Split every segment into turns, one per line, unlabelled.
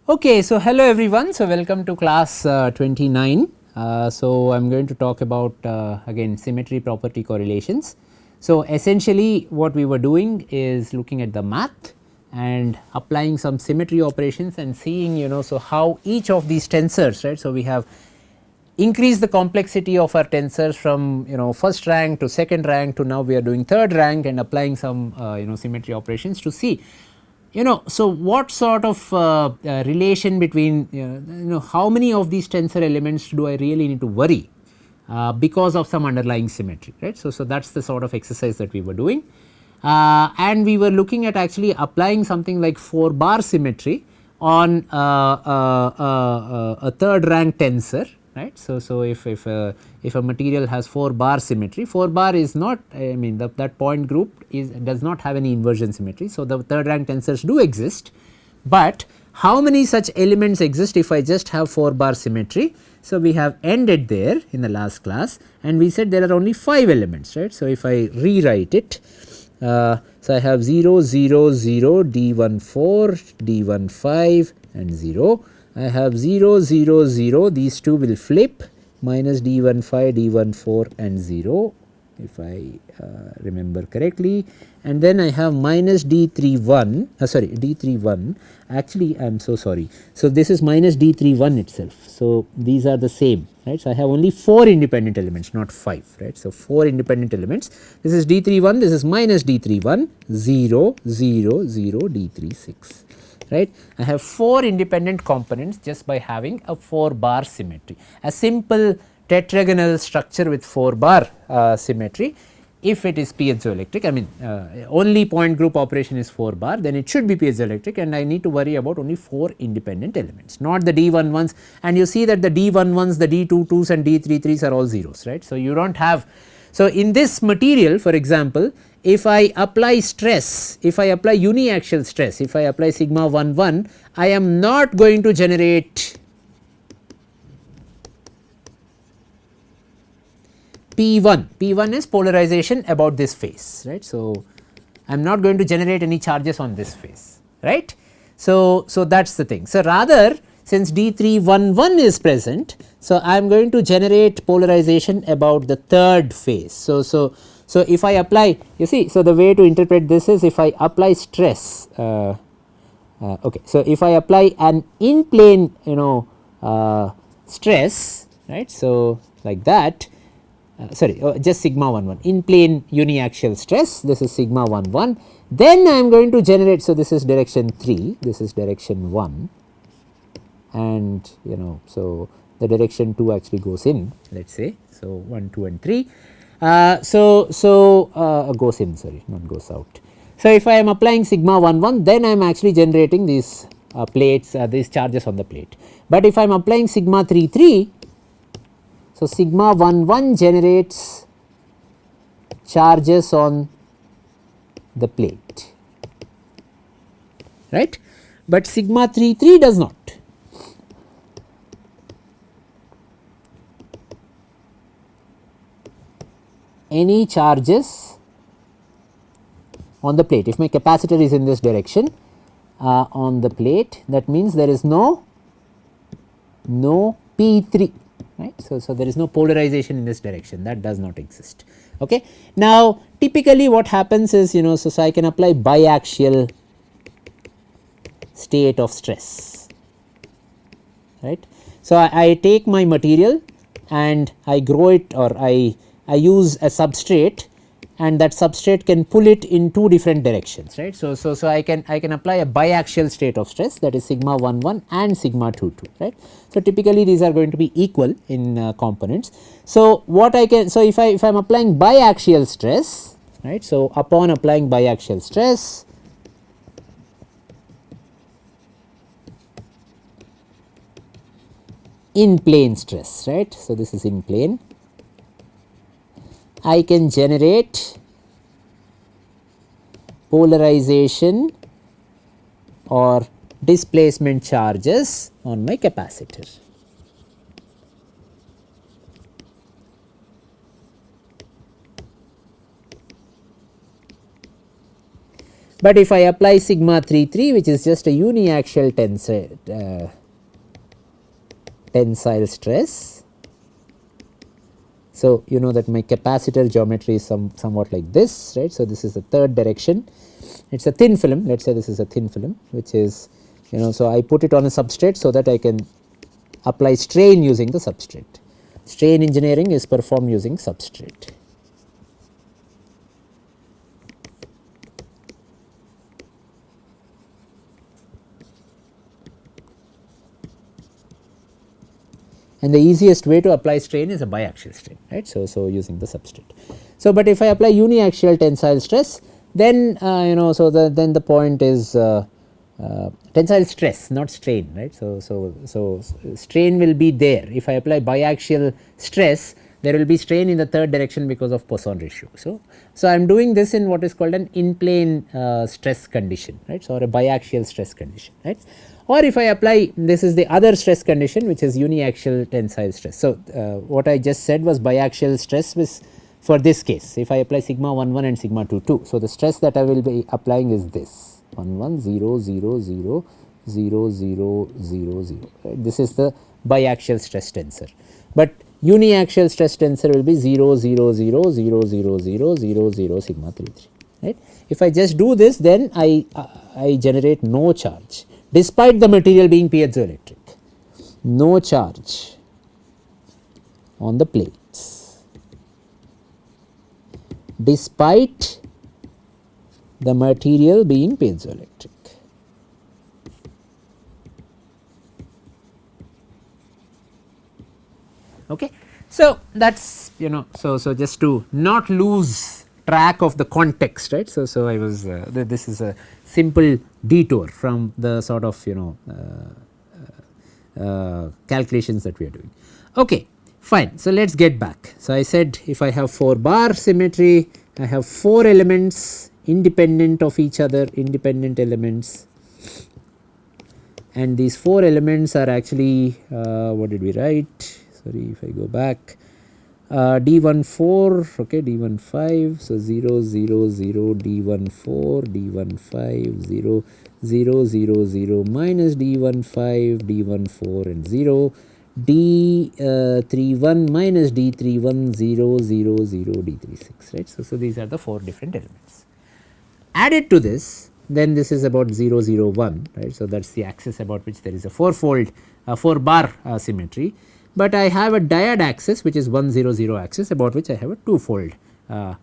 Okay, so hello everyone. So welcome to class 29. So I am going to talk about again symmetry property correlations. So essentially what we were doing is looking at the math and applying some symmetry operations and seeing so how each of these tensors, right. So we have increased the complexity of our tensors from first rank to second rank to now we are doing third rank and applying some symmetry operations to see so what sort of relation between how many of these tensor elements do I really need to worry because of some underlying symmetry, right. So that is the sort of exercise that we were doing and we were looking at actually applying something like 4 bar symmetry on a third rank tensor, right. So if a material has 4 bar symmetry, 4 bar is not, I mean that point group does not have any inversion symmetry. So the third rank tensors do exist, but how many such elements exist if I just have 4 bar symmetry. So we have ended there in the last class and we said there are only 5 elements, right. So if I rewrite it, so I have 0 0 0 d14 d15 and 0. I have 0 0 0, these two will flip, minus d15 d14 and 0 if I remember correctly, and then I have minus d31 sorry d31, actually I am so sorry. So this is minus d31 itself. So these are the same, right. So I have only 4 independent elements, not 5, right. So 4 independent elements, this is d31, this is minus d31, 0 0 0 d36, right. I have 4 independent components just by having a 4 bar symmetry, a simple tetragonal structure with 4 bar symmetry. If it is piezoelectric, I mean only point group operation is 4 bar, then it should be piezoelectric and I need to worry about only 4 independent elements, not the d11s, and you see that the d11s, the d22s and d33s are all zeros, right. So you do not have, so in this material for example, if I apply stress, if I apply uniaxial stress, if I apply sigma 1 1, I am not going to generate P1. P1 is polarization about this face, right. So I am not going to generate any charges on this face, right. So that is the thing. So rather, since D311 is present, so I am going to generate polarization about the third face. So if I apply, you see, so the way to interpret this is if I apply stress, okay. So if I apply an in plane stress, right. So like that, sorry just sigma 1 1 in plane uniaxial stress, this is sigma 1 1, then I am going to generate, so this is direction 3, this is direction 1 and so the direction 2 actually goes in, let us say, so 1 2 and 3 goes in, sorry not goes out. So if I am applying sigma 1 1, then I am actually generating these plates, these charges on the plate, but if I am applying sigma 3 3, so sigma 1 1 generates charges on the plate, right, but sigma 3 3 does not. Any charges on the plate, if my capacitor is in this direction on the plate, that means there is no P3, right. So there is no polarization in this direction, that does not exist, okay. Now typically what happens is so I can apply biaxial state of stress, right. So I take my material and I grow it, or I use a substrate and that substrate can pull it in 2 different directions, right. So I can apply a biaxial state of stress, that is sigma 1 1 and sigma 2 2, right. So typically these are going to be equal in components. So what I can, so if I am applying biaxial stress, right. So upon applying biaxial stress, in plane stress, right. So this is in plane, I can generate polarization or displacement charges on my capacitor. But if I apply sigma 33, which is just a uniaxial tensile stress. So, you know that my capacitor geometry is somewhat like this, right. So, this is the third direction, it is a thin film, let us say this is a thin film, which is, you know, so I put it on a substrate so that I can apply strain using the substrate. Strain engineering is performed using substrate. And the easiest way to apply strain is a biaxial strain, right. So, using the substrate. So, but if I apply uniaxial tensile stress, then you know, so then the point is tensile stress, not strain, right. So, strain will be there. If I apply biaxial stress, there will be strain in the third direction because of Poisson ratio. So, I am doing this in what is called an in plane stress condition, right. So, or a biaxial stress condition, right. Or if I apply, this is the other stress condition, which is uniaxial tensile stress. So, what I just said was biaxial stress was for this case, if I apply sigma 11 and sigma 22. So, the stress that I will be applying is this 11 0 0 0 0 0 0 0, right. This is the biaxial stress tensor, but uniaxial stress tensor will be 0 0 0 0 0 0 0 0 sigma 33, right. If I just do this, then I generate no charge despite the material being piezoelectric, no charge on the plates despite the material being piezoelectric. Okay. So, that is, you know, so just to not lose track of the context, right. So, I was this is a simple detour from the sort of, you know, calculations that we are doing. Okay, fine. So, let us get back. So, I said if I have 4 bar symmetry, I have 4 elements independent of each other, independent elements, and these 4 elements are actually what did we write? Sorry, if I go back, D14, okay, D15, so 0 0 0 D14, D15 0 0 0 0 minus D15, D14 and 0, D31 minus D31 0 0 0 D36, right. So, these are the 4 different elements. Added to this, then this is about 0 0 1, right. So, that is the axis about which there is a 4-fold 4 bar symmetry. But I have a dyad axis, which is 1 0 0 axis, about which I have a 2-fold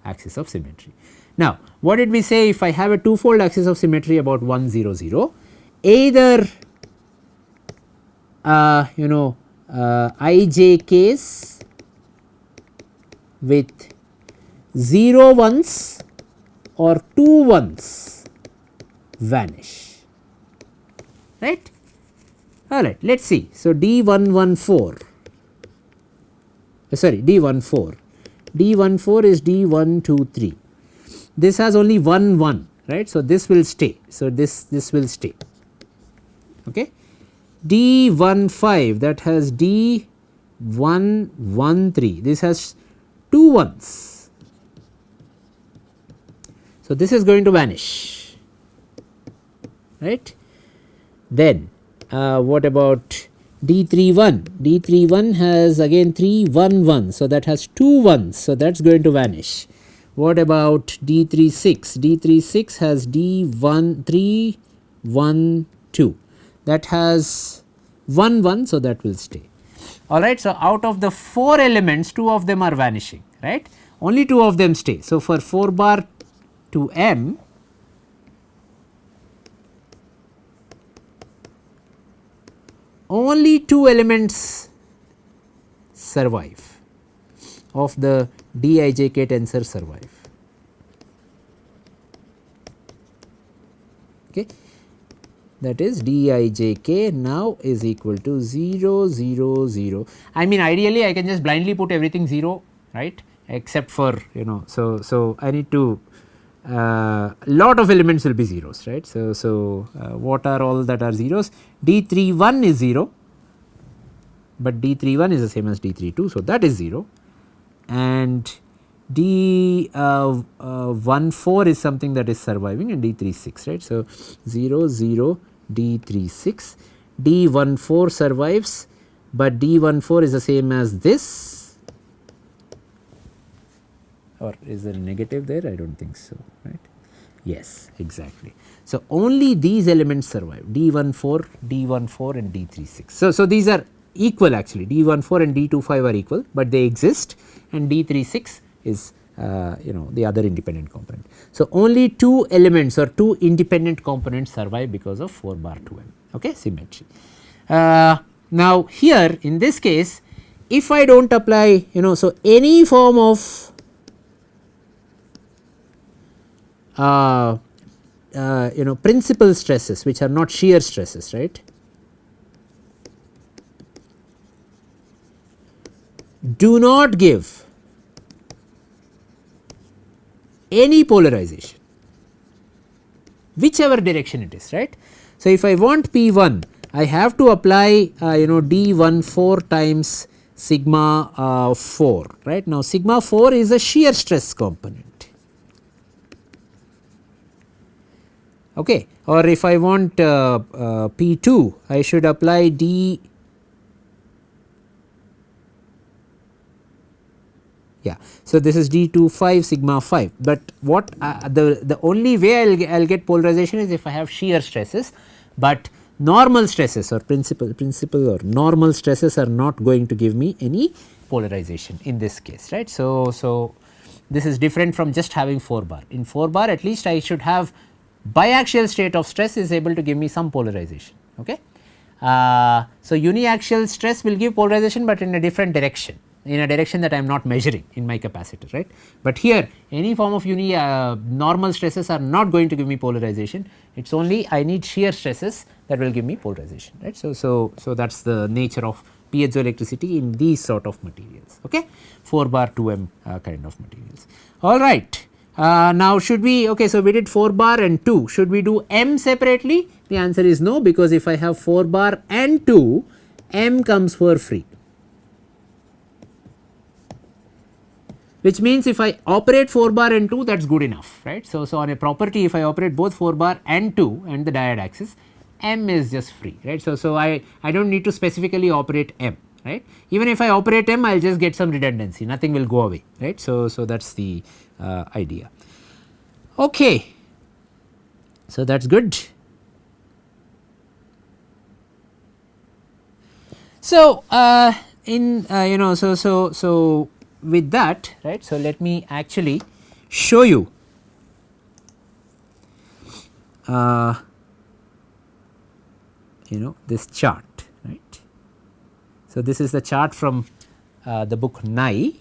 axis of symmetry. Now, what did we say? If I have a 2-fold axis of symmetry about 1 0 0, either you know, ijk's with 0 ones or 2 ones vanish, right. All right, let us see. So, D114, sorry, D14, D14 is D123, this has only 1 1, right. So, this will stay, so this will stay, okay. D15, that has D113, this has 2 ones, so this is going to vanish, right. Then what about D31? D31 has again 3 1 1, so that has 2 ones, so that is going to vanish. What about D36? D36 has D1 3 1 2, that has 1 1, so that will stay. Alright, so out of the 4 elements, 2 of them are vanishing, right, only 2 of them stay. So, for 4 bar to M, only 2 elements survive of the Dijk tensor survive, okay. That is Dijk now is equal to 0 0 0. I mean, ideally I can just blindly put everything 0, right, except for, you know, so I need to lot of elements will be zeros, right. So, what are all that are zeros? D31 is 0, but D31 is the same as D32, so that is 0, and D14 is something that is surviving and D36, right. So, 0 0 D36, D14 survives, but D14 is the same as this, or is there a negative there? I do not think so, right. Yes, exactly. So, only these elements survive, D14, D14 and D36. So, these are equal actually, D14 and D25 are equal, but they exist, and D36 is the other independent component. So, only 2 elements or 2 independent components survive because of 4 bar 2m, okay, symmetry. Now, here in this case, if I do not apply, so any form of principal stresses which are not shear stresses, right, do not give any polarization, whichever direction it is, right. So, if I want P1, I have to apply D14 times sigma 4, right. Now, sigma 4 is a shear stress component. Okay. Or if I want P2, I should apply D, yeah. So, this is D25 sigma 5, but what the only way I will get polarization is if I have shear stresses, but normal stresses or principal or normal stresses are not going to give me any polarization in this case, right. So, this is different from just having 4 bar. In 4 bar at least I should have biaxial state of stress is able to give me some polarization, okay. So, uniaxial stress will give polarization, but in a different direction, in a direction that I am not measuring in my capacitor, right. But here any form of normal stresses are not going to give me polarization, it is only I need shear stresses that will give me polarization, right. So, that is the nature of piezoelectricity in these sort of materials, okay, 4 bar 2m kind of materials. All right. Now, should we, okay, so we did 4 bar and 2, should we do m separately? The answer is no, because if I have 4 bar and 2, m comes for free, which means if I operate 4 bar and 2, that is good enough, right. So, on a property, if I operate both 4 bar and 2 and the diode axis, m is just free, right. So, I do not need to specifically operate m, right. Even if I operate m, I will just get some redundancy, nothing will go away, right. So, that is the idea. Okay. So, that is good. So, so with that, right. So, let me actually show you this chart, right. So, this is the chart from the book Nye,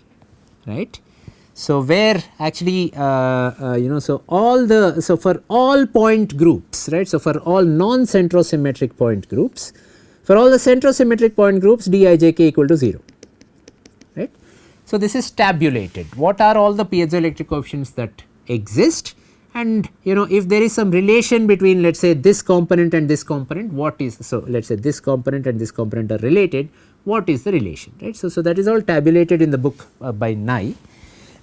right. So, where actually so all the, so for all point groups, right. So, for all non centrosymmetric point groups, for all the centrosymmetric point groups Dijk equal to 0, right. So, this is tabulated, what are all the piezoelectric coefficients that exist, and if there is some relation between, let us say, this component and this component, what is, so let us say this component and this component are related, what is the relation, right. So, that is all tabulated in the book by Nye.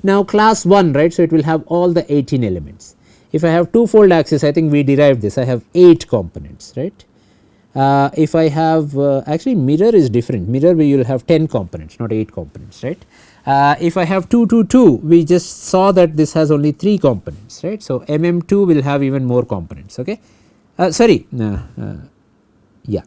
Now, class 1, right. So, it will have all the 18 elements. If I have two-fold axis, I think we derived this, I have 8 components, right. If I have actually mirror is different, mirror we will have 10 components, not 8 components, right. If I have 2 2 2, we just saw that this has only 3 components, right. So, MM2 will have even more components, okay. Sorry, yeah.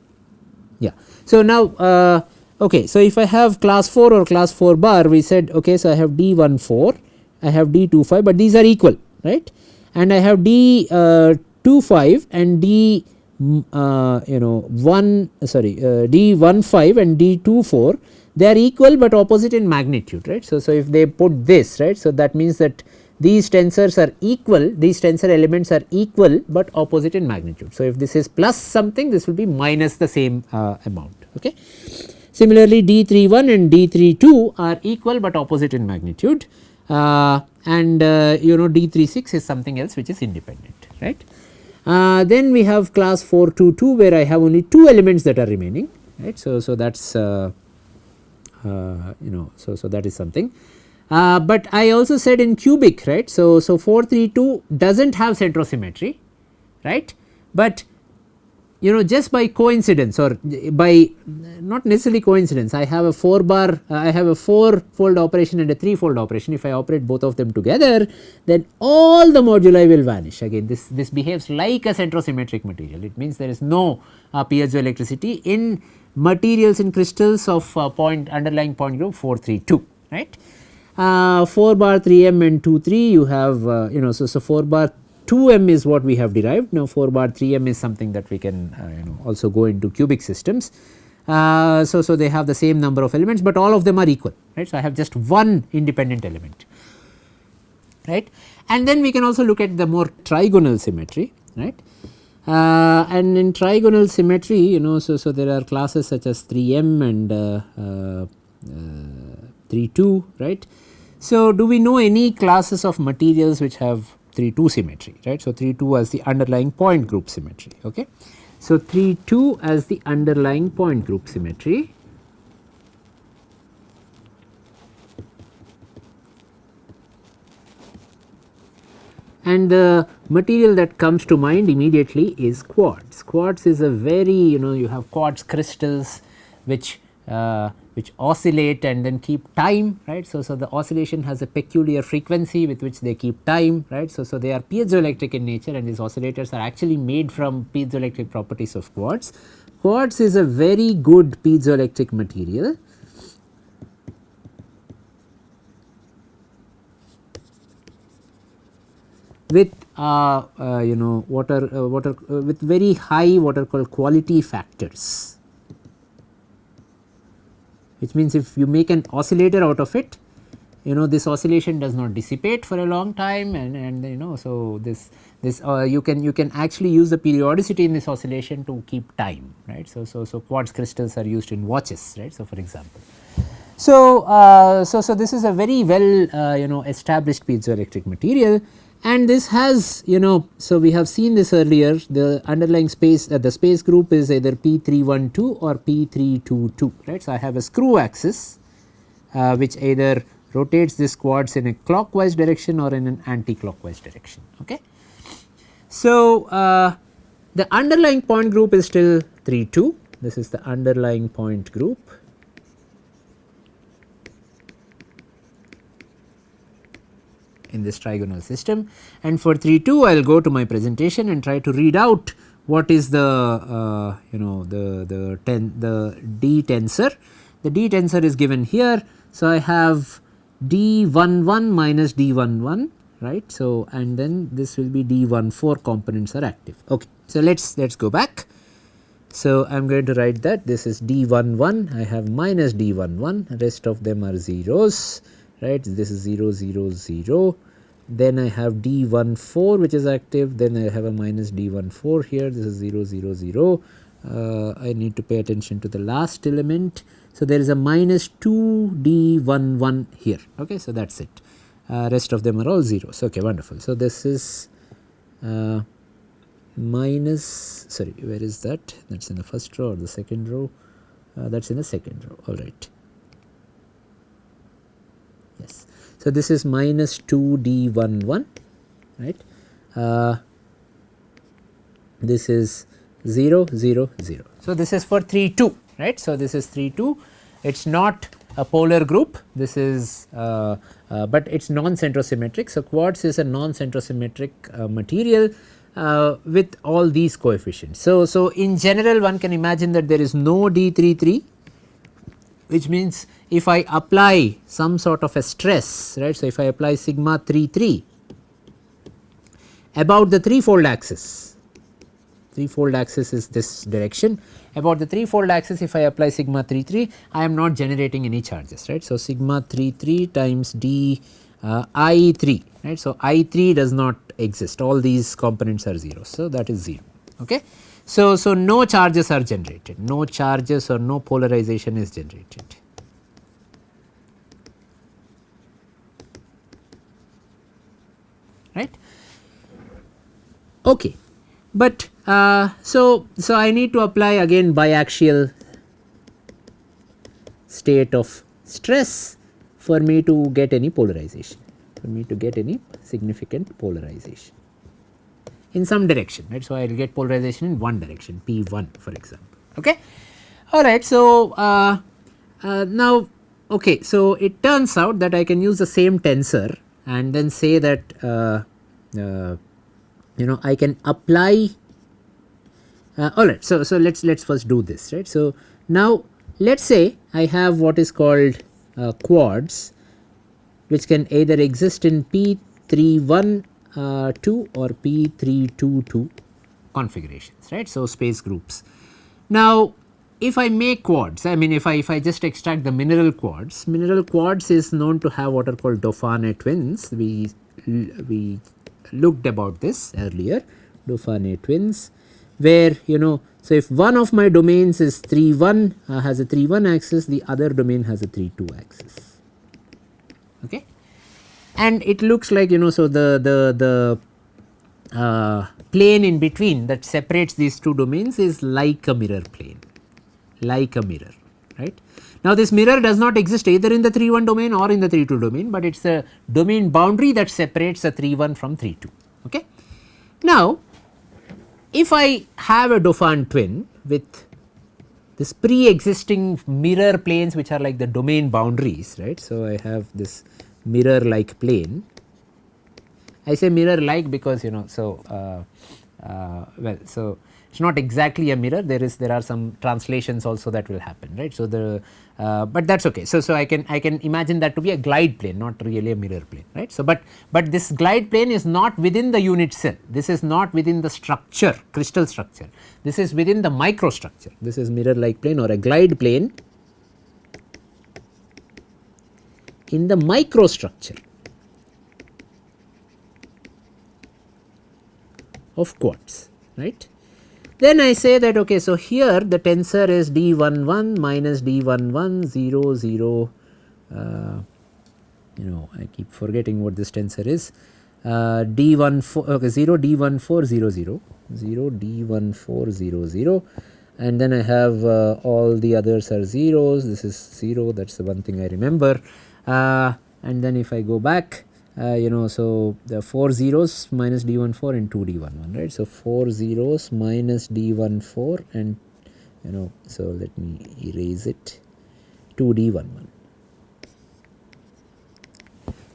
So, now okay, so if I have class 4 or class 4 bar, we said, okay, so I have D14, I have D25, but these are equal, right, and I have D25 and D15 and D24, they are equal but opposite in magnitude, right. So, if they put this, right, so that means that these tensors are equal, these tensor elements are equal but opposite in magnitude. So, if this is plus something, this will be minus the same amount, okay. Similarly, D31 and D32 are equal but opposite in magnitude, and D36 is something else which is independent, right. Then we have class 422 where I have only 2 elements that are remaining, right. So, that is so that is something. But I also said in cubic, right. So 432 does not have centrosymmetry, right, but you know just by coincidence or by not necessarily coincidence, I have a 4 bar, I have a 4 fold operation and a 3 fold operation. If I operate both of them together, then all the moduli will vanish. Again this behaves like a centrosymmetric material. It means there is no piezoelectricity in materials in crystals of underlying point group 432, right. 4 bar 3m and 2 3 you have you know, so 4 bar 2m is what we have derived. Now 4 bar 3m is something that we can you know also go into cubic systems. So they have the same number of elements, but all of them are equal, right. So I have just one independent element, right. And then we can also look at the more trigonal symmetry, right. And in trigonal symmetry, you know, so there are classes such as 3m and 3-2, right. So do we know any classes of materials which have 3-2 symmetry, right. So 3-2 as the underlying point group symmetry, okay. So 3-2 as the underlying point group symmetry. And the material that comes to mind immediately is quartz. Quartz is a very, you know, you have quartz crystals which oscillate and then keep time, right. So the oscillation has a peculiar frequency with which they keep time, right. So they are piezoelectric in nature, and these oscillators are actually made from piezoelectric properties of quartz. Quartz is a very good piezoelectric material. With you know with very high what are called quality factors, which means if you make an oscillator out of it, you know this oscillation does not dissipate for a long time, and you know so this you can actually use the periodicity in this oscillation to keep time, right. So quartz crystals are used in watches, right. So for example, so this is a very well you know established piezoelectric material. And this has, you know, so we have seen this earlier, the underlying space the space group is either P312 or P322, right. So I have a screw axis which either rotates this quartz in a clockwise direction or in an anti-clockwise direction, okay. So the underlying point group is still 3-2, this is the underlying point group. In this trigonal system, and for 3-2 I will go to my presentation and try to read out what is the you know the D tensor. The D tensor is given here. So I have D11 minus D11, right. So and then this will be D14 components are active, okay. So let's go back. So I am going to write that this is D11, I have minus D11, rest of them are zeros, right. This is 0 0 0, then I have D14 which is active, then I have a minus D14 here, this is 0 0 0. I need to pay attention to the last element. So there is a minus 2D11 here, okay. So that is it, rest of them are all zeros, okay, wonderful. So this is minus, sorry, where is that, that is in the first row or the second row, that is in the second row, alright. Yes. So this is minus 2D11, right. This is 0 0 0. So this is for 3-2, right. So this is 3-2, it is not a polar group, this is but it is non-centrosymmetric. So quartz is a non-centrosymmetric material with all these coefficients. So in general one can imagine that there is no D33, which means if I apply some sort of a stress, right. So if I apply sigma 33 about the threefold axis, threefold axis is this direction, about the threefold axis if I apply sigma 33, I am not generating any charges, right. So sigma 33 times d I3, right. So I3 does not exist, all these components are 0, so that is 0, okay. So no charges are generated, no charges or no polarization is generated. Right. Okay, but so I need to apply again biaxial state of stress for me to get any polarization, for me to get any significant polarization in some direction, right. So, I will get polarization in one direction P1 for example. Okay. Alright. So, now okay, so it turns out that I can use the same tensor and then say that you know I can apply alright. So, let's first do this, right. So, now let us say I have what is called quartz, which can either exist in P312 or P322 configurations, right. So, space groups. Now, if I make quartz, I mean if I just extract the mineral quartz is known to have what are called dauphine twins. We looked about this earlier, dauphine twins, where you know, so if one of my domains is 3,1 has a 3,1 axis, the other domain has a 3,2 axis. Okay. And it looks like, you know, so the plane in between that separates these two domains is like a mirror plane, like a mirror, right. Now, this mirror does not exist either in the 3,1 domain or in the 3,2 domain, but it is the domain boundary that separates the 3,1 from 3,2. Okay. Now, if I have a dauphine twin with this pre-existing mirror planes which are like the domain boundaries, right. So, I have this mirror like plane. I say mirror like because, you know, so well, so it is not exactly a mirror, there are some translations also that will happen, right. So, the but that is okay. So, I can imagine that to be a glide plane, not really a mirror plane, right. So, but this glide plane is not within the unit cell, this is not within the structure, crystal structure, this is within the microstructure, this is mirror like plane or a glide plane in the microstructure of quartz, right. Then I say that okay, so here the tensor is D11 minus D11 0 0 you know, I keep forgetting what this tensor is, D14 okay, 0 D14 0 0 0 D14 0 0, and then I have all the others are zeros, this is 0, that is the one thing I remember, and then if I go back, you know, so the 4 zeros minus D14 and 2 D11, right. So, 4 zeros minus D14 and, you know, so let me erase it, 2 D11.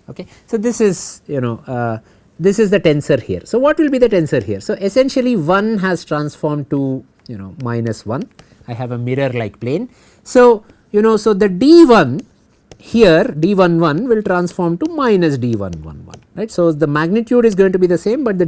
Okay. So, this is, you know, this is the tensor here. So, what will be the tensor here? So, essentially 1 has transformed to, you know, minus 1, I have a mirror like plane. So, you know, so the D1 here D11 will transform to minus D111, right. So, the magnitude is going to be the same, but the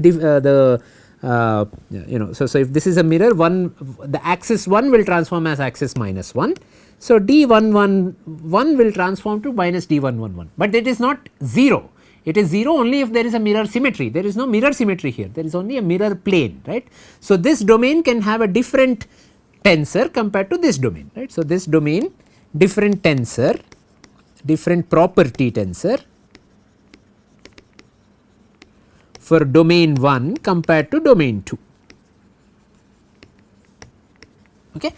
you know, so if this is a mirror, the axis 1 will transform as axis minus 1. So, D111 will transform to minus D111, but it is not 0. It is 0 only if there is a mirror symmetry. There is no mirror symmetry here, there is only a mirror plane, right. So, this domain can have a different tensor compared to this domain, right. So, this domain different tensor, different property tensor for domain 1 compared to domain 2. Okay.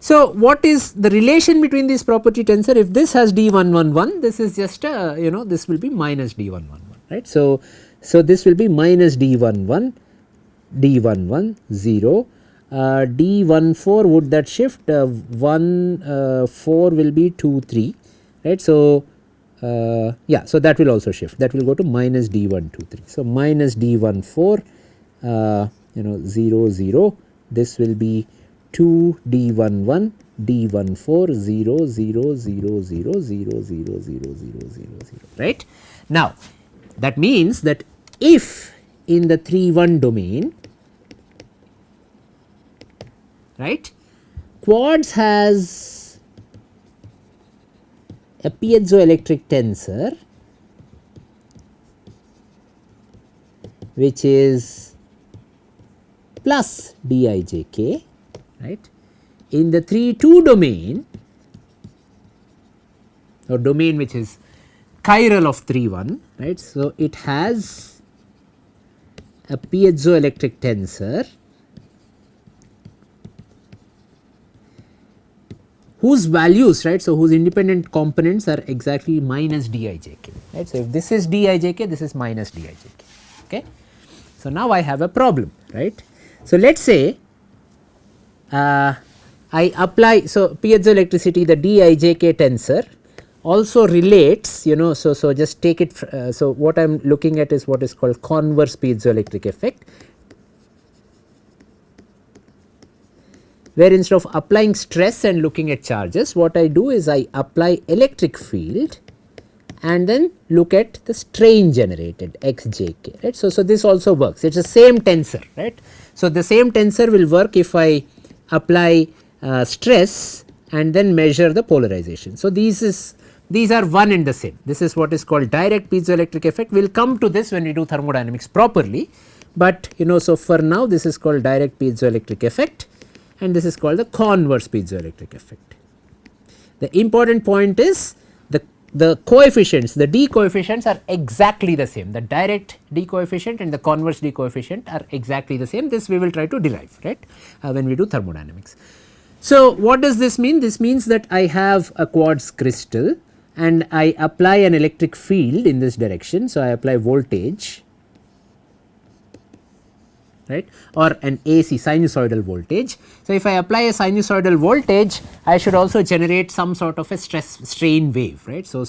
So, what is the relation between this property tensor? If this has D111, this is just a, you know, this will be minus D111, right. So, this will be minus D11, D11 0, D14 would that shift 1 4 will be 2 3, right. So, yeah, so that will also shift, that will go to minus D123. So, minus D14 you know 0 0, this will be 2 D11 D14 0 0 0 0 0 0 0 0 0 0 0, right. Now, that means that if in the 3,1 domain, right, quartz has a piezoelectric tensor which is plus Dijk, right. In the 3,2 domain or domain which is chiral of 3,1, right. So, it has a piezoelectric tensor whose values, right, so whose independent components are exactly minus dijk, right. So, if this is dijk, this is minus dijk. Okay. So, now I have a problem, right. So, let us say I apply, so piezoelectricity, the dijk tensor also relates, you know, so just take it, so what I am looking at is what is called converse piezoelectric effect, where instead of applying stress and looking at charges, what I do is I apply electric field and then look at the strain generated xjk, right. So, this also works, it is the same tensor, right. So, the same tensor will work if I apply stress and then measure the polarization. So, these are one and the same. This is what is called direct piezoelectric effect. We will come to this when we do thermodynamics properly, but you know, so for now this is called direct piezoelectric effect and this is called the converse piezoelectric effect. The important point is the coefficients, the d coefficients are exactly the same. The direct d coefficient and the converse d coefficient are exactly the same. This we will try to derive, right, when we do thermodynamics. So, what does this mean? This means that I have a quartz crystal and I apply an electric field in this direction. So, I apply voltage, right, or an AC sinusoidal voltage. So, if I apply a sinusoidal voltage, I should also generate some sort of a stress strain wave, right. So,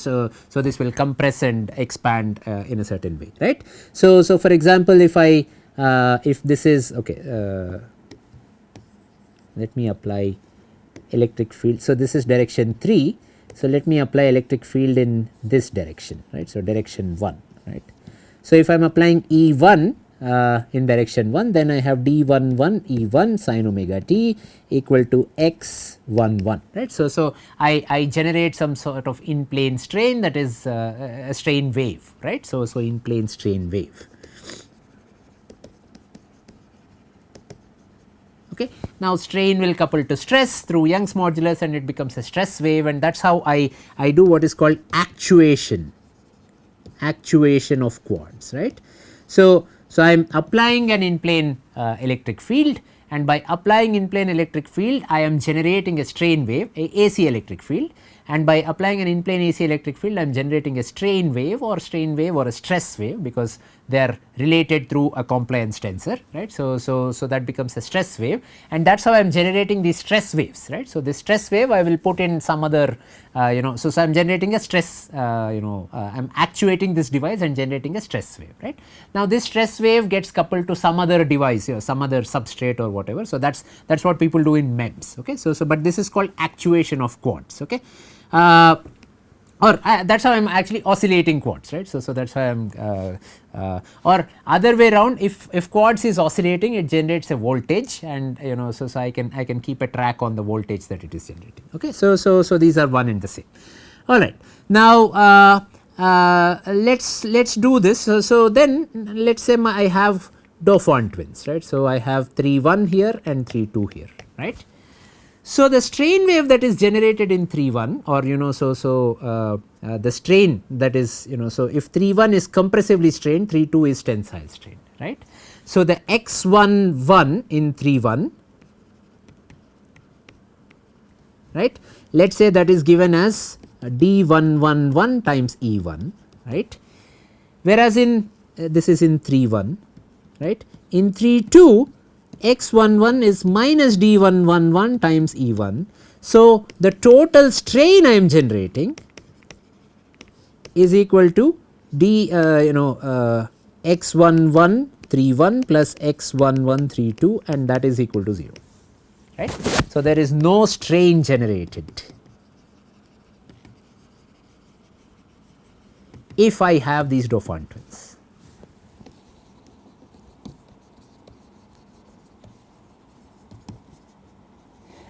this will compress and expand in a certain way, right. So, for example, if I if this is okay, let me apply electric field. So, this is direction 3. So, let me apply electric field in this direction, right. So, direction 1, right. So, if I am applying E1 in direction 1, then I have d11 E1 sin omega t equal to x11, right. So, I generate some sort of in plane strain, that is a strain wave, right. So, in plane strain wave. Okay. Now, strain will couple to stress through Young's modulus and it becomes a stress wave, and that is how I do what is called actuation of quartz, right. So, I am applying an in plane electric field, and by applying in plane electric field I am generating a strain wave, a AC electric field, and by applying an in plane AC electric field I am generating a strain wave or a stress wave, because they are related through a compliance tensor, right. So, that becomes a stress wave, and that is how I am generating these stress waves, right. So, this stress wave I will put in some other you know, so I am generating a stress you know, I am actuating this device and generating a stress wave, right. Now, this stress wave gets coupled to some other device, you know, some other substrate or whatever. So, that is what people do in MEMS, okay. So, but this is called actuation of quartz, okay. Or that is how I am actually oscillating quartz, right. So, that is how I am or other way around, if quartz is oscillating, it generates a voltage, and you know, so I can keep a track on the voltage that it is generating, okay. So, these are one and the same. All right. Now, let's do this. So, then let us say I have dauphine twins, right. So, I have 3-1 here and 3-2 here, right. So, the strain wave that is generated in 3-1, or you know, the strain that is, you know, so if 3-1 is compressively strained, 3-2 is tensile strain, right. So, the x11 in 3-1, right, let us say that is given as d111 times E1, right, whereas in this is in 3-1, right. In 3-2 x11 is minus d111 times E1. So, the total strain I am generating is equal to d you know, x11 3-1 plus x11 3-2, and that is equal to 0, right. So, there is no strain generated if I have these dauphine twins.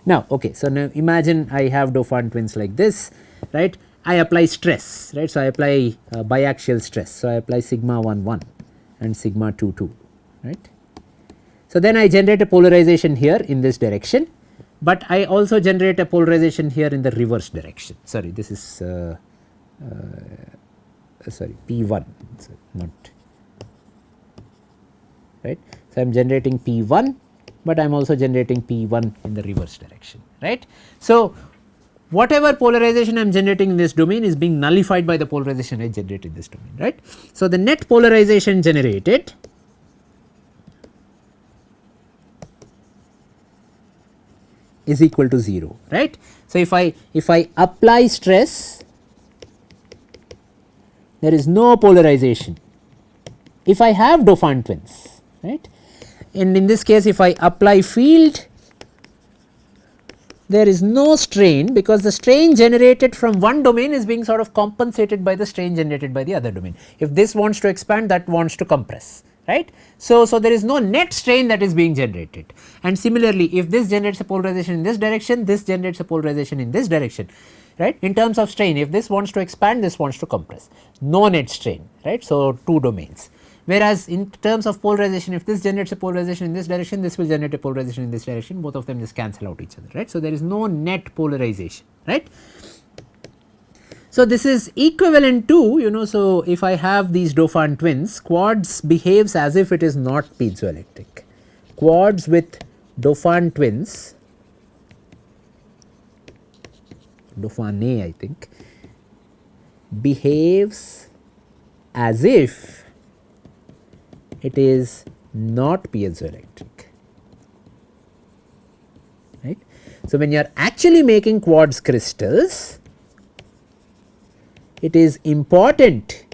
Now, okay, so now imagine I have dauphine twins like this, right. I apply stress, right. So, I apply biaxial stress. So, I apply sigma 1 and sigma 2, right. So, then I generate a polarization here in this direction, but I also generate a polarization here in the reverse direction. Sorry, this is sorry, P1, so not right. So, I am generating P1, but I am also generating P1 in the reverse direction, right. So, whatever polarization I am generating in this domain is being nullified by the polarization I generate in this domain, right. So, the net polarization generated is equal to 0, right. So, if I apply stress, there is no polarization if I have dauphine twins, right, and in this case if I apply field, there is no strain, because the strain generated from one domain is being sort of compensated by the strain generated by the other domain. If this wants to expand, that wants to compress, right. So, there is no net strain that is being generated, and similarly if this generates a polarization in this direction, this generates a polarization in this direction, right. In terms of strain, if this wants to expand, this wants to compress, no net strain, right. So, two domains. Whereas, in terms of polarization, if this generates a polarization in this direction, this will generate a polarization in this direction, both of them just cancel out each other, right. So, there is no net polarization, right. So, this is equivalent to, so if I have these dauphine twins, quartz behaves as if it is not piezoelectric. Quartz with dauphine twins, dauphine I think, behaves as if it is not piezoelectric, right. So, when you are actually making quartz crystals, it is important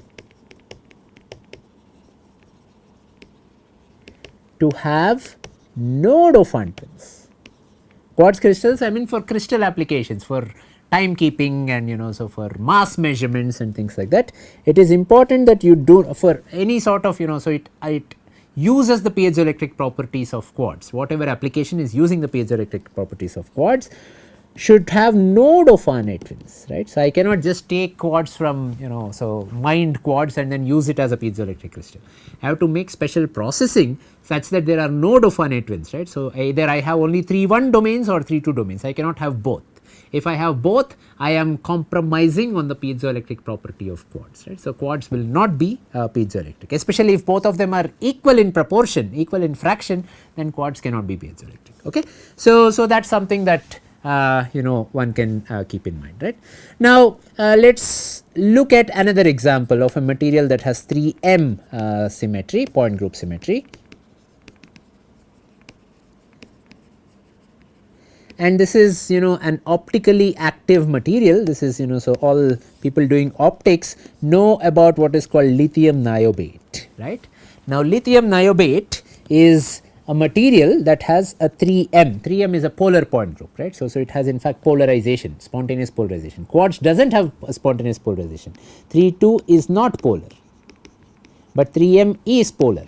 to have no dauphine twins. Quartz crystals, I mean for crystal applications, for timekeeping and so for mass measurements and things like that, it is important that you do for any sort of so it uses the piezoelectric properties of quartz, whatever application is using the piezoelectric properties of quartz should have no dauphine twins, right. So, I cannot just take quartz from so mined quartz and then use it as a piezoelectric crystal. I have to make special processing such that there are no dauphine twins, right. So, either I have only 3 1 domains or 3 2 domains, I cannot have both. If I have both, I am compromising on the piezoelectric property of quartz, right. So, quartz will not be piezoelectric, especially if both of them are equal in proportion, equal in fraction, then quartz cannot be piezoelectric, okay. So, that is something that one can keep in mind, right. Now, let us look at another example of a material that has 3M symmetry, point group symmetry. And this is an optically active material. This is so all people doing optics know about what is called lithium niobate, right. Now, lithium niobate is a material that has a 3M. 3M is a polar point group, right. So, it has in fact polarization, spontaneous polarization. Quartz does not have a spontaneous polarization. 3,2 is not polar, but 3M is polar,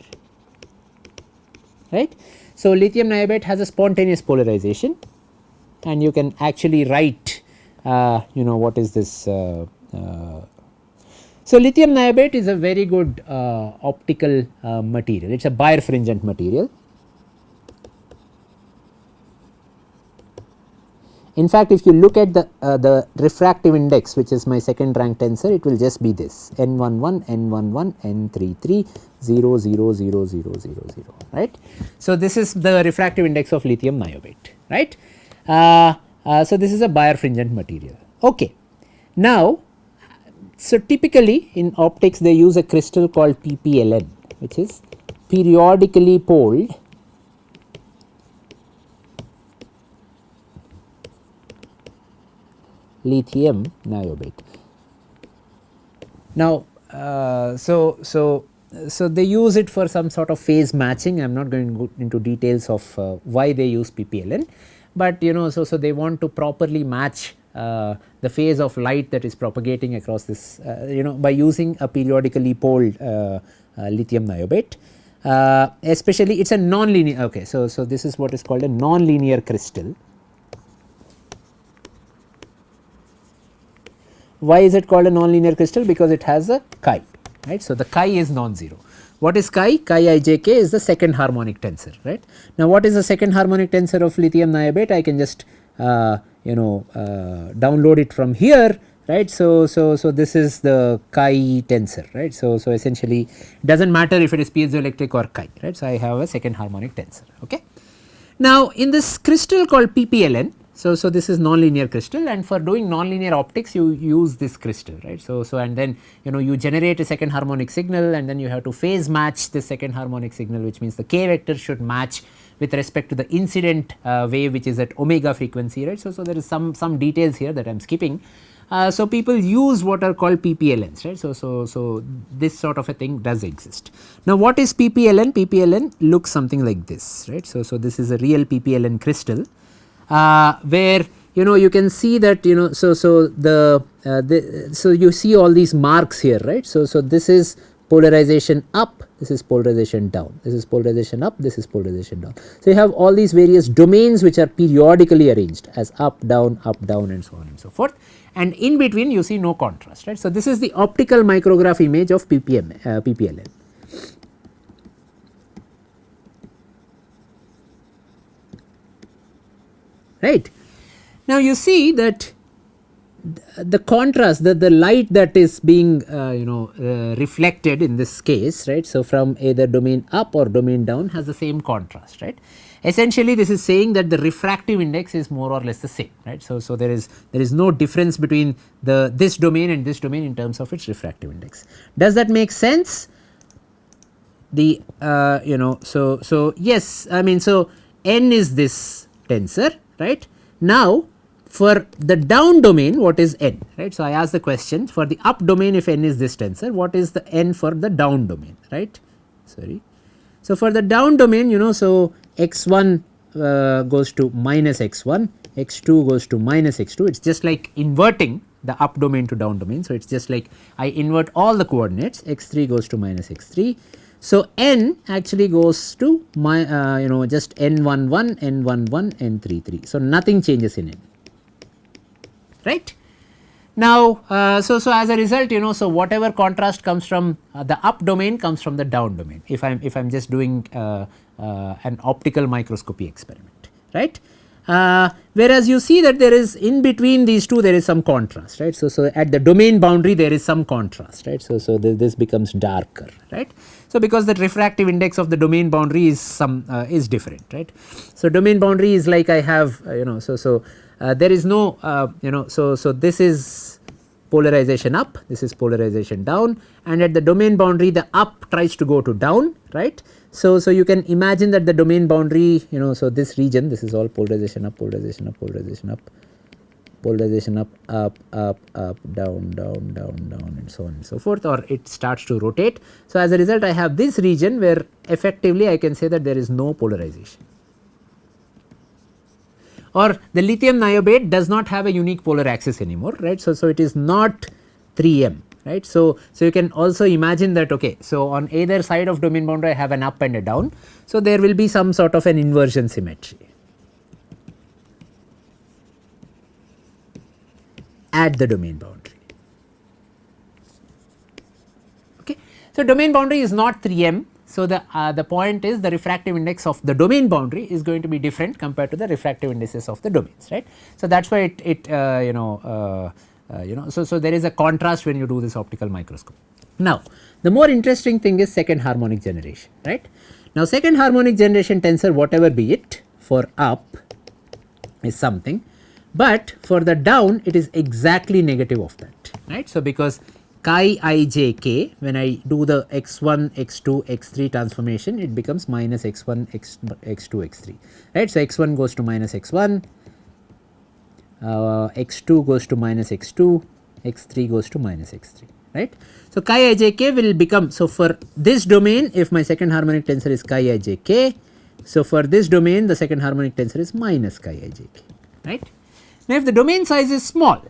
right. So, lithium niobate has a spontaneous polarization, and you can actually write what is this. So, lithium niobate is a very good optical material. It is a birefringent material. In fact, if you look at the refractive index, which is my second rank tensor, it will just be this N11, N11, N33, 0, 0, 0, 0, 0, 0, right. So, this is the refractive index of lithium niobate, right. So, this is a birefringent material, okay. Now, so typically in optics they use a crystal called PPLN, which is periodically poled lithium niobate. Now, so they use it for some sort of phase matching. I am not going to go into details of why they use PPLN, but so they want to properly match the phase of light that is propagating across this by using a periodically poled lithium niobate. Especially it is a non-linear, okay. So, this is what is called a non-linear crystal. Why is it called a non-linear crystal? Because it has a chi, right. So, the chi is non-zero. What is chi? Chi ijk is the second harmonic tensor, right. Now, what is the second harmonic tensor of lithium niobate? I can just download it from here, right. So, this is the chi tensor, right. So, essentially it does not matter if it is piezoelectric or chi, right. So, I have a second harmonic tensor, okay. Now, in this crystal called PPLN, So, this is nonlinear crystal, and for doing nonlinear optics you use this crystal, right. So, and then you generate a second harmonic signal, and then you have to phase match the second harmonic signal, which means the k vector should match with respect to the incident wave which is at omega frequency, right. So, there is some details here that I am skipping. So, people use what are called PPLNs, right. So, this sort of a thing does exist. Now, what is PPLN? PPLN looks something like this, right. So, this is a real PPLN crystal, where you can see that so you see all these marks here, right. So, this is polarization up, this is polarization down, this is polarization up, this is polarization down. So, you have all these various domains which are periodically arranged as up, down, and so on and so forth, and in between you see no contrast, right. So, this is the optical micrograph image of PPLN. Right. Now, you see that the contrast, the light that is being reflected in this case, right. So, from either domain up or domain down has the same contrast, right. Essentially, this is saying that the refractive index is more or less the same, right. So, there is no difference between this domain and this domain in terms of its refractive index. Does that make sense? The so yes, I mean, so n is this tensor, right. Now, for the down domain, what is n, right. So, I ask the question, for the up domain, if n is this tensor, what is the n for the down domain, right. Sorry. So, for the down domain, so x1 goes to minus x1, x2 goes to minus x2. It is just like inverting the up domain to down domain. So, it is just like I invert all the coordinates, x3 goes to minus x3. So, n actually goes to my just n11, n11, n33. So, nothing changes in n, right. Now, so as a result, so whatever contrast comes from the up domain comes from the down domain, if I am just doing an optical microscopy experiment, right. Whereas you see that there is in between these two there is some contrast, right. So, at the domain boundary there is some contrast, right. So, this becomes darker, right. So, because the refractive index of the domain boundary is different, right. So, domain boundary is like I have there is no so this is polarization up, this is polarization down, and at the domain boundary the up tries to go to down, right. So, you can imagine that the domain boundary so this region, this is all polarization up, polarization up, polarization up, polarization up, down, and so on and so forth, or it starts to rotate. So, as a result I have this region where effectively I can say that there is no polarization, or the lithium niobate does not have a unique polar axis anymore, right. So, it is not 3m, right. So, you can also imagine that, okay, so on either side of domain boundary I have an up and a down. So, there will be some sort of an inversion symmetry at the domain boundary. Okay. So, domain boundary is not 3m. So, the point is the refractive index of the domain boundary is going to be different compared to the refractive indices of the domains, right. So, that is why so there is a contrast when you do this optical microscope. Now, the more interesting thing is second harmonic generation, right. Now, second harmonic generation tensor, whatever be it, for up is something, but for the down it is exactly negative of that, right. So, because chi I j k, when I do the x1, x2, x3 transformation, it becomes minus x1, x2, x3, right. So, x1 goes to minus x1, x2 goes to minus x2, x3 goes to minus x3, right. So, chi I j k will become, so for this domain, if my second harmonic tensor is chi I j k, so for this domain the second harmonic tensor is minus chi I j k, right. Now, if the domain size is small,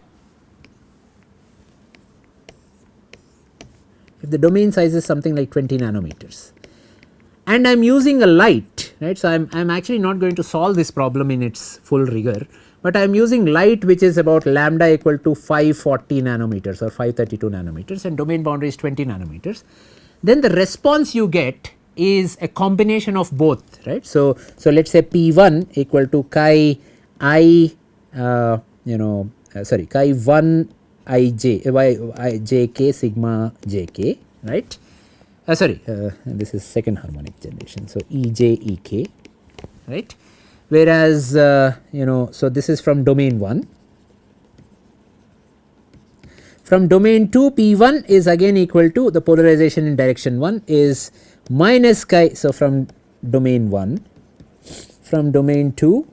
if the domain size is something like 20 nanometers and I am using a light, right. So, I am actually not going to solve this problem in its full rigor, but I am using light which is about lambda equal to 540 nanometers or 532 nanometers and domain boundary is 20 nanometers, then the response you get is a combination of both, right. So, let us say P1 equal to chi I chi 1 I j k sigma j k, right. This is second harmonic generation. So, E j E k, right, whereas so this is from domain 1. From domain 2, P1 is again equal to the polarization in direction 1 is minus chi. So, from domain 1, from domain 2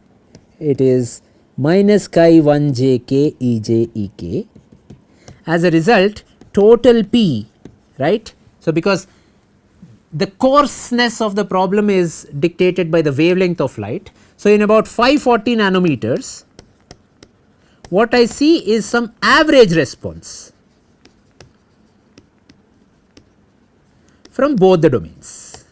it is minus chi 1 j k E j E k. As a result, total P, right. So, because the coarseness of the problem is dictated by the wavelength of light. So, in about 540 nanometers, what I see is some average response from both the domains.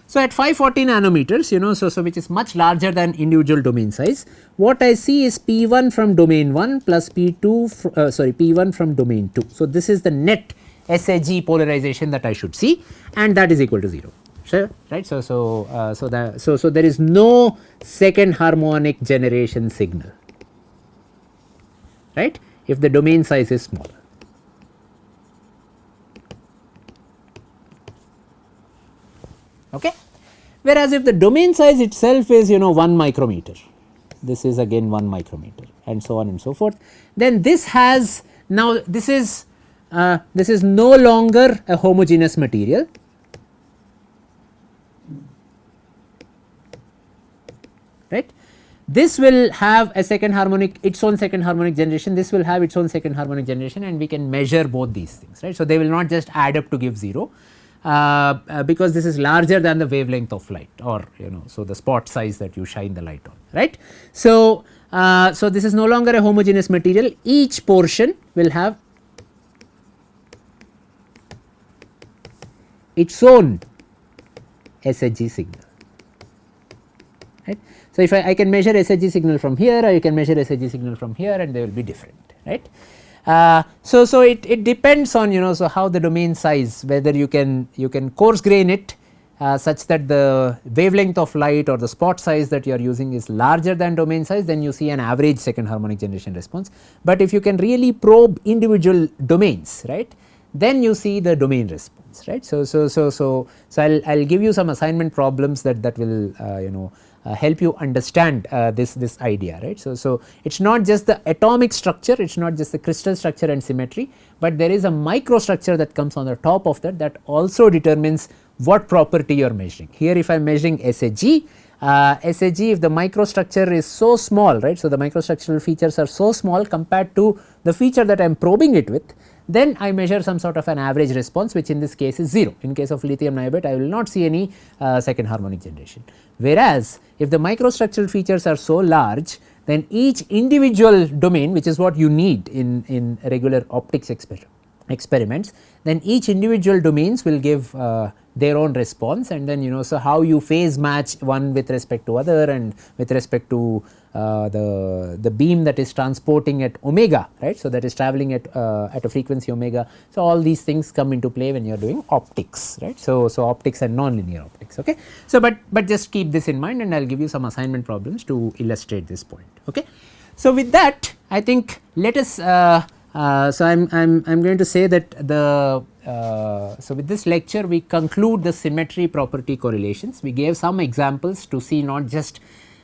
So, at 540 nanometers, so which is much larger than individual domain size, what I see is P1 from domain 1 plus P1 from domain 2. So, this is the net SAG polarization that I should see, and that is equal to 0. Sure, right. So there is no second harmonic generation signal, right, if the domain size is smaller. Okay. Whereas, if the domain size itself is 1 micrometer, this is again 1 micrometer and so on and so forth, then this has now this is no longer a homogeneous material. Right. This will have a second harmonic, its own second harmonic generation, this will have its own second harmonic generation, and we can measure both these things, right. So, they will not just add up to give 0, because this is larger than the wavelength of light, or so the spot size that you shine the light on, right. So, so this is no longer a homogeneous material, each portion will have its own SHG signal, right. So, if I can measure SHG signal from here, or you can measure SHG signal from here, and they will be different, right. So it depends on so how the domain size, whether you can coarse grain it such that the wavelength of light or the spot size that you are using is larger than domain size, then you see an average second harmonic generation response. But if you can really probe individual domains, right, then you see the domain response, right. So I'll give you some assignment problems that will help you understand this idea, right. So it is not just the atomic structure, it is not just the crystal structure and symmetry, but there is a microstructure that comes on the top of that also determines what property you are measuring. Here, if I am measuring SHG, if the microstructure is so small, right. So, the microstructural features are so small compared to the feature that I am probing it with, then I measure some sort of an average response, which in this case is 0. In case of lithium niobate, I will not see any second harmonic generation. Whereas, if the microstructural features are so large, then each individual domain, which is what you need in regular optics experiments, then each individual domains will give their own response, and then so how you phase match one with respect to other and with respect to the beam that is transporting at omega, right. So, that is travelling at a frequency omega. So, all these things come into play when you are doing optics, right. So optics and nonlinear optics. Okay. So, but just keep this in mind, and I will give you some assignment problems to illustrate this point. Okay. So, with that, I think let us so I'm going to say that so with this lecture we conclude the symmetry property correlations. We gave some examples to see not just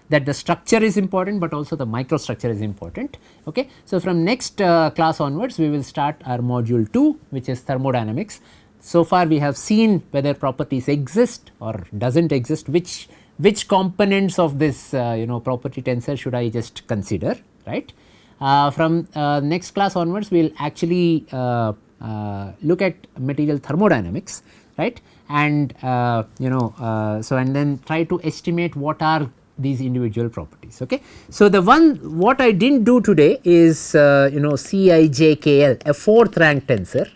that the structure is important, but also the microstructure is important. Okay. So, from next class onwards we will start our module 2, which is thermodynamics. So far we have seen whether properties exist or does not exist, which components of this property tensor should I just consider, right. From next class onwards we will actually look at material thermodynamics, right, and so and then try to estimate what are these individual properties. Okay. So, what I did not do today is CIJKL, a 4th rank tensor,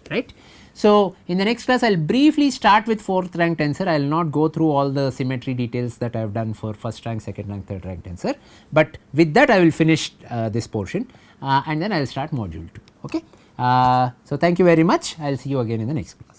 right. So, in the next class I will briefly start with 4th rank tensor. I will not go through all the symmetry details that I have done for 1st rank, 2nd rank, 3rd rank tensor, but with that I will finish this portion and then I will start module 2. Okay. So, thank you very much. I will see you again in the next class.